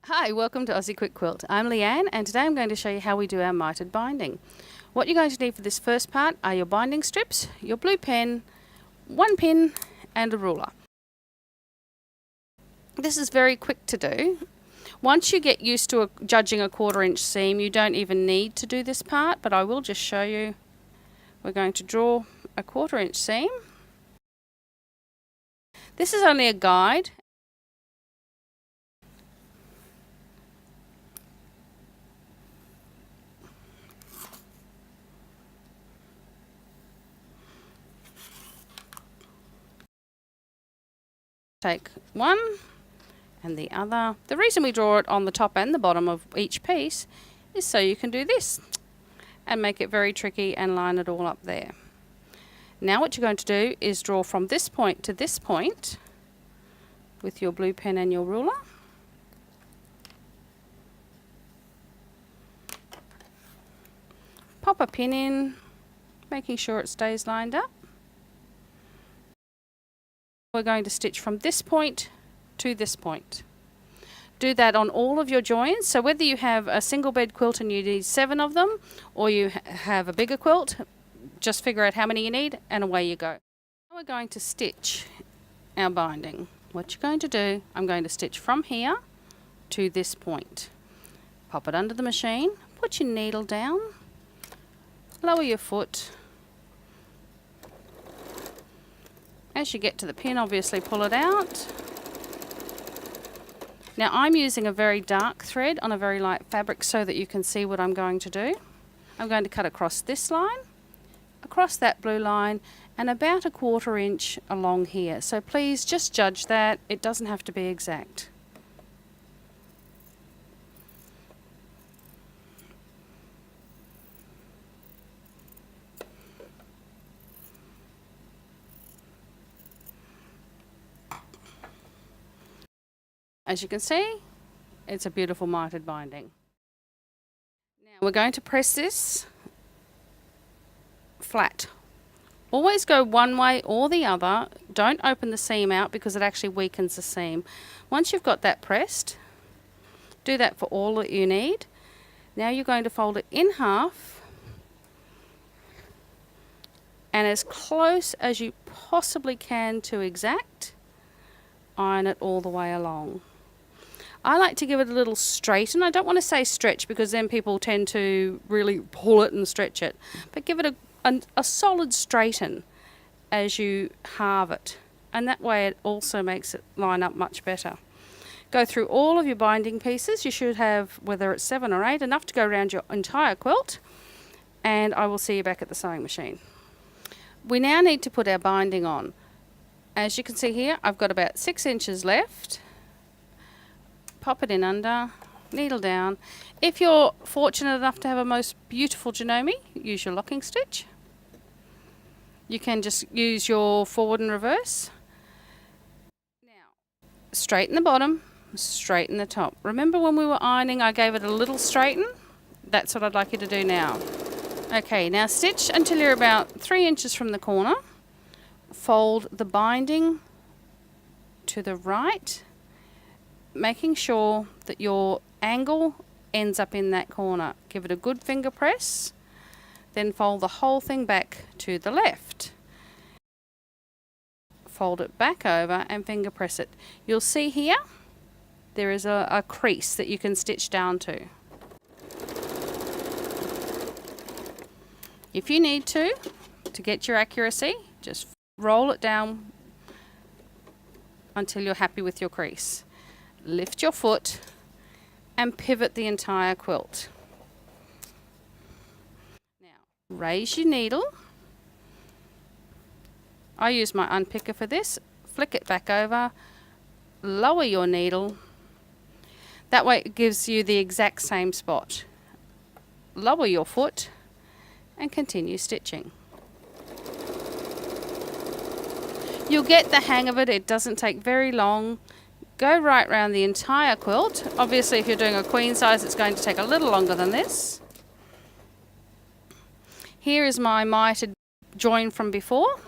Hi, welcome to Aussie Quilt. I'm Leanne, and today I'm going to show you how we do our mitred binding. What you're going to need for this first part are your binding strips, your blue pen, one pin and a ruler. This is very quick to do. Once you get used to judging a 1/4 inch seam, you don't even need to do this part, but I will just show you. We're going to draw a 1/4 inch seam. This is only a guide. Take one and the other. The reason we draw it on the top and the bottom of each piece is so you can do this and make it very tricky and line it all up there. Now what you're going to do is draw from this point to this point with your blue pen and your ruler. Pop a pin in, making sure it stays lined up. We're going to stitch from this point to this point. Do that on all of your joins, so whether you have a single bed quilt and you need 7 of them, or you have a bigger quilt, just figure out how many you need and away you go. Now we're going to stitch our binding. What you're going to do, I'm going to stitch from here to this point. Pop it under the machine, put your needle down, lower your foot. As you get to the pin, obviously pull it out. Now I'm using a very dark thread on a very light fabric so that you can see what I'm going to do. I'm going to cut across this line, across that blue line, and about a 1/4 inch along here. So please just judge that. It doesn't have to be exact. As you can see, it's a beautiful mitred binding. Now we're going to press this flat. Always go one way or the other. Don't open the seam out because it actually weakens the seam. Once you've got that pressed, do that for all that you need. Now you're going to fold it in half and as close as you possibly can to exact, iron it all the way along. I like to give it a little straighten. I don't want to say stretch because then people tend to really pull it and stretch it. But give it a solid straighten as you halve it. And that way it also makes it line up much better. Go through all of your binding pieces. You should have, whether it's 7 or 8, enough to go around your entire quilt. And I will see you back at the sewing machine. We now need to put our binding on. As you can see here, I've got about 6 inches left. Pop it in under, needle down. If you're fortunate enough to have a most beautiful Janome, use your locking stitch. You can just use your forward and reverse. Now, straighten the bottom, straighten the top. Remember when we were ironing, I gave it a little straighten? That's what I'd like you to do now. Okay, now stitch until you're about 3 inches from the corner. Fold the binding to the right, making sure that your angle ends up in that corner. Give it a good finger press, then fold the whole thing back to the left. Fold it back over and finger press it. You'll see here there is a crease that you can stitch down to. If you need to get your accuracy, just roll it down until you're happy with your crease. Lift your foot and pivot the entire quilt. Now, raise your needle. I use my unpicker for this. Flick it back over. Lower your needle. That way it gives you the exact same spot. Lower your foot and continue stitching. You'll get the hang of it. It doesn't take very long. Go right round the entire quilt. Obviously, if you're doing a queen size, it's going to take a little longer than this. Here is my mitred join from before.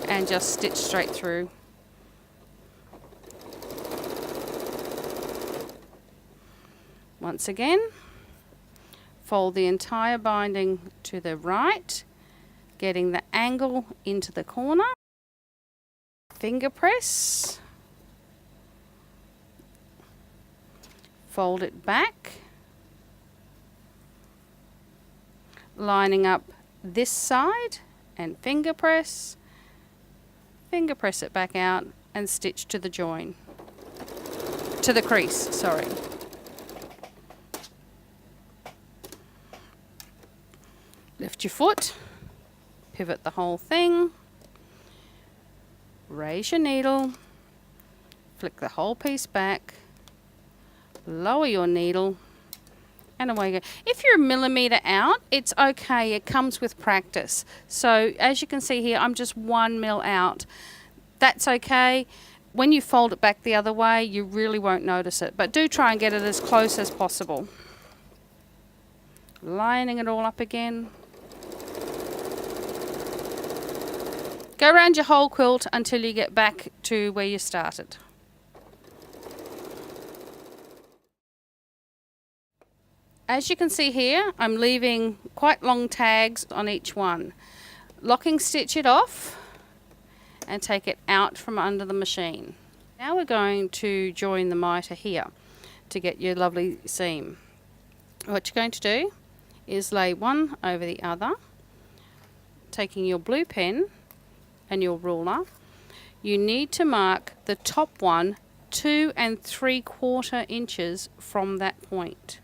And just stitch straight through. Once again, fold the entire binding to the right, getting the angle into the corner. Finger press, fold it back, lining up this side, and finger press it back out and stitch to the join, to the crease, sorry. Lift your foot, pivot the whole thing, raise your needle, flick the whole piece back, lower your needle, and away you go. If you're a millimetre out, it's okay, it comes with practice. So as you can see here, I'm just 1 mil out. That's okay. When you fold it back the other way, you really won't notice it, but do try and get it as close as possible. Lining it all up again. Go around your whole quilt until you get back to where you started. As you can see here, I'm leaving quite long tags on each one. Locking stitch it off and take it out from under the machine. Now we're going to join the mitre here to get your lovely seam. What you're going to do is lay one over the other, taking your blue pen and your ruler. You need to mark the top one 2 3/4 inches from that point.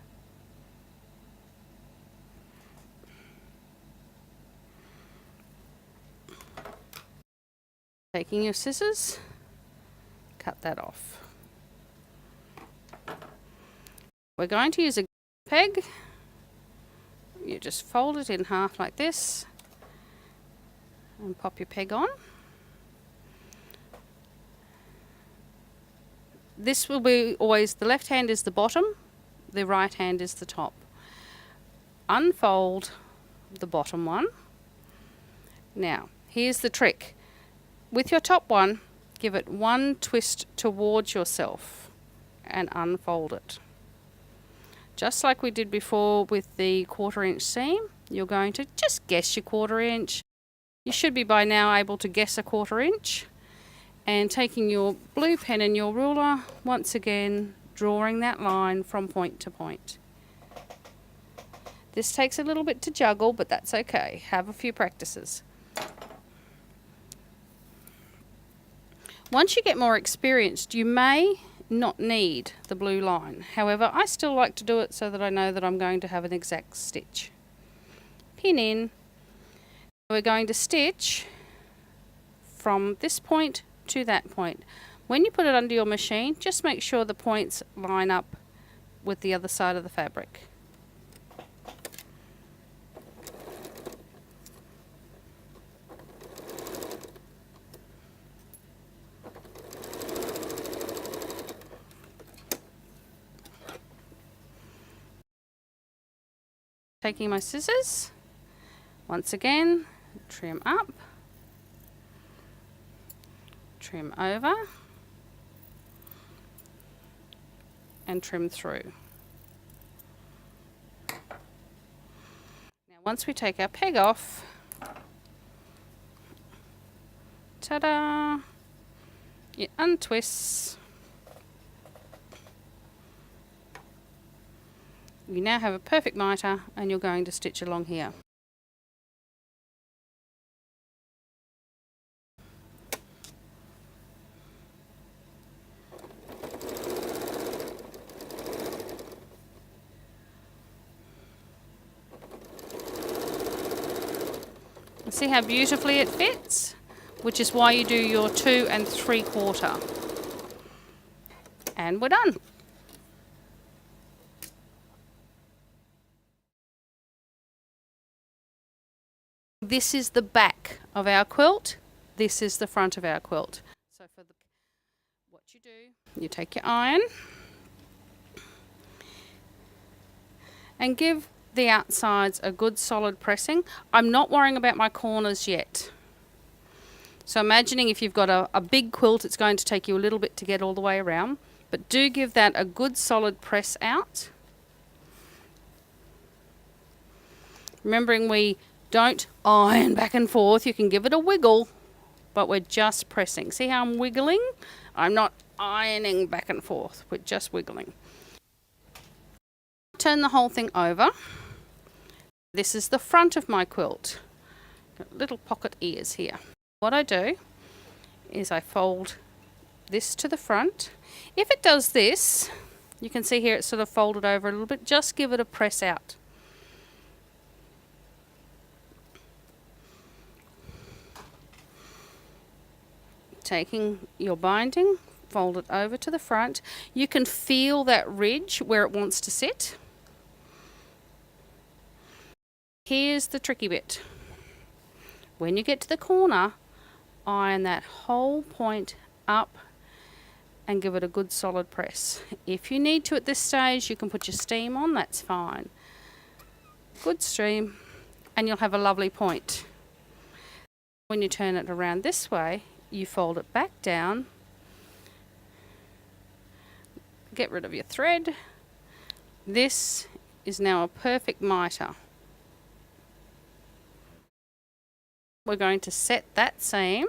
Taking your scissors, cut that off. We're going to use a peg. You just fold it in half like this and pop your peg on. This will be always, the left hand is the bottom, the right hand is the top. Unfold the bottom one. Now, here's the trick. With your top one, give it one twist towards yourself and unfold it. Just like we did before with the 1/4 inch seam, you're going to just guess your 1/4 inch. You should be by now able to guess a 1/4 inch. And taking your blue pen and your ruler, once again, drawing that line from point to point. This takes a little bit to juggle, but that's okay. Have a few practices. Once you get more experienced, you may not need the blue line. However, I still like to do it so that I know that I'm going to have an exact stitch. Pin in. We're going to stitch from this point to that point. When you put it under your machine, just make sure the points line up with the other side of the fabric. Taking my scissors, once again, trim up, trim over, and trim through. Now once we take our peg off, ta-da, it untwists. You now have a perfect mitre and you're going to stitch along here. See how beautifully it fits? Which is why you do your 2 3/4. And we're done. This is the back of our quilt. This is the front of our quilt. So for what you do, you take your iron and give the outsides a good solid pressing. I'm not worrying about my corners yet. So imagining if you've got a big quilt, it's going to take you a little bit to get all the way around, but do give that a good solid press out. Remembering we don't iron back and forth. You can give it a wiggle, but we're just pressing. See how I'm wiggling? I'm not ironing back and forth. We're just wiggling. Turn the whole thing over. This is the front of my quilt. Got little pocket ears here. What I do is I fold this to the front. If it does this, you can see here it's sort of folded over a little bit. Just give it a press out. Taking your binding, fold it over to the front. You can feel that ridge where it wants to sit. Here's the tricky bit. When you get to the corner, iron that whole point up and give it a good solid press. If you need to at this stage, you can put your steam on, that's fine. Good steam, and you'll have a lovely point. When you turn it around this way, you fold it back down, get rid of your thread. This is now a perfect mitre. We're going to set that seam.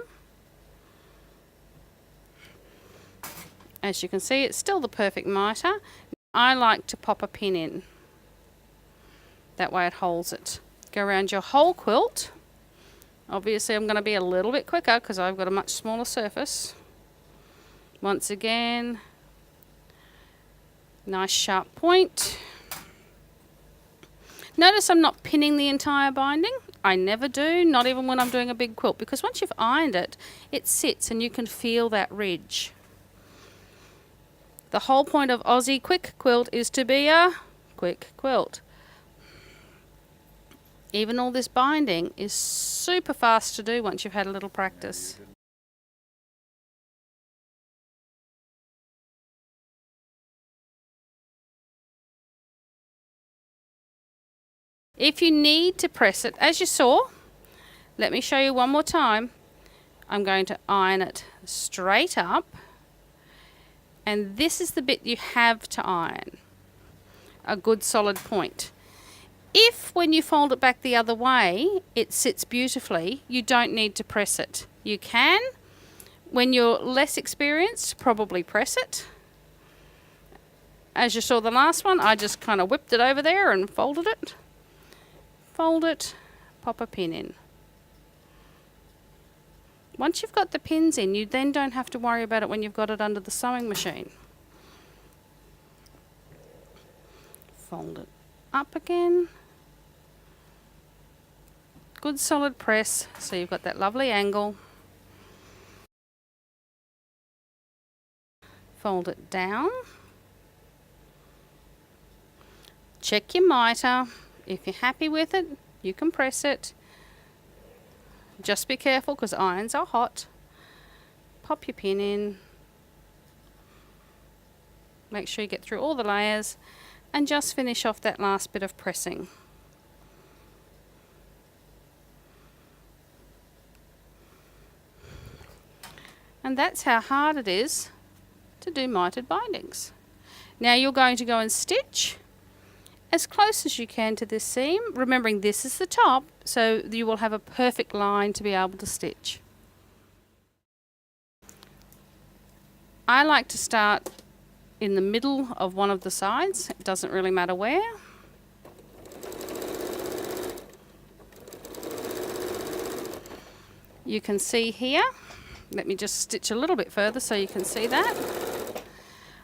As you can see, it's still the perfect mitre. I like to pop a pin in. That way it holds it. Go around your whole quilt. Obviously I'm going to be a little bit quicker because I've got a much smaller surface. Once again, nice sharp point. Notice I'm not pinning the entire binding. I never do, not even when I'm doing a big quilt, because once you've ironed it, it sits and you can feel that ridge. The whole point of Aussie quick quilt is to be a quick quilt. Even all this binding is super fast to do once you've had a little practice. If you need to press it, as you saw, let me show you one more time. I'm going to iron it straight up, and this is the bit you have to iron. A good solid point. If when you fold it back the other way, it sits beautifully, you don't need to press it. You can, when you're less experienced, probably press it. As you saw the last one, I just kind of whipped it over there and folded it. Fold it, pop a pin in. Once you've got the pins in, you then don't have to worry about it when you've got it under the sewing machine. Fold it up again. Good solid press, so you've got that lovely angle. Fold it down. Check your mitre. If you're happy with it, you can press it. Just be careful because irons are hot. Pop your pin in. Make sure you get through all the layers and just finish off that last bit of pressing. And that's how hard it is to do mitered bindings. Now you're going to go and stitch as close as you can to this seam, remembering this is the top, so you will have a perfect line to be able to stitch. I like to start in the middle of one of the sides. It doesn't really matter where. You can see here, let me just stitch a little bit further so you can see that.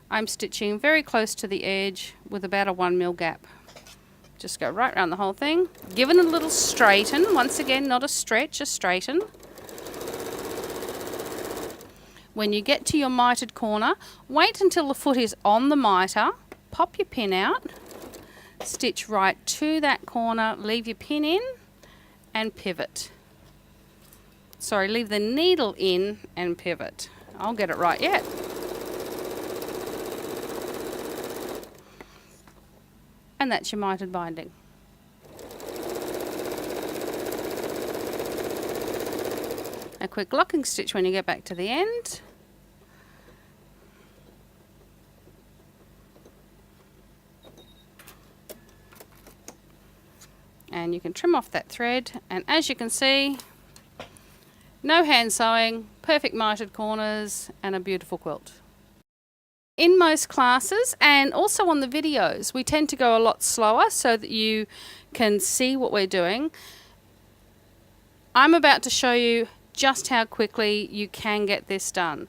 I'm stitching very close to the edge with about a 1 mil gap. Just go right around the whole thing. Give it a little straighten. Once again, not a stretch, a straighten. When you get to your mitered corner, wait until the foot is on the mitre, pop your pin out, stitch right to that corner, leave your pin in and pivot. Sorry, leave the needle in and pivot. I'll get it right yet. And that's your mitered binding. A quick locking stitch when you get back to the end. and you can trim off that thread, and as you can see, no hand sewing, perfect mitered corners, and a beautiful quilt. In most classes and also on the videos, we tend to go a lot slower so that you can see what we're doing. I'm about to show you just how quickly you can get this done.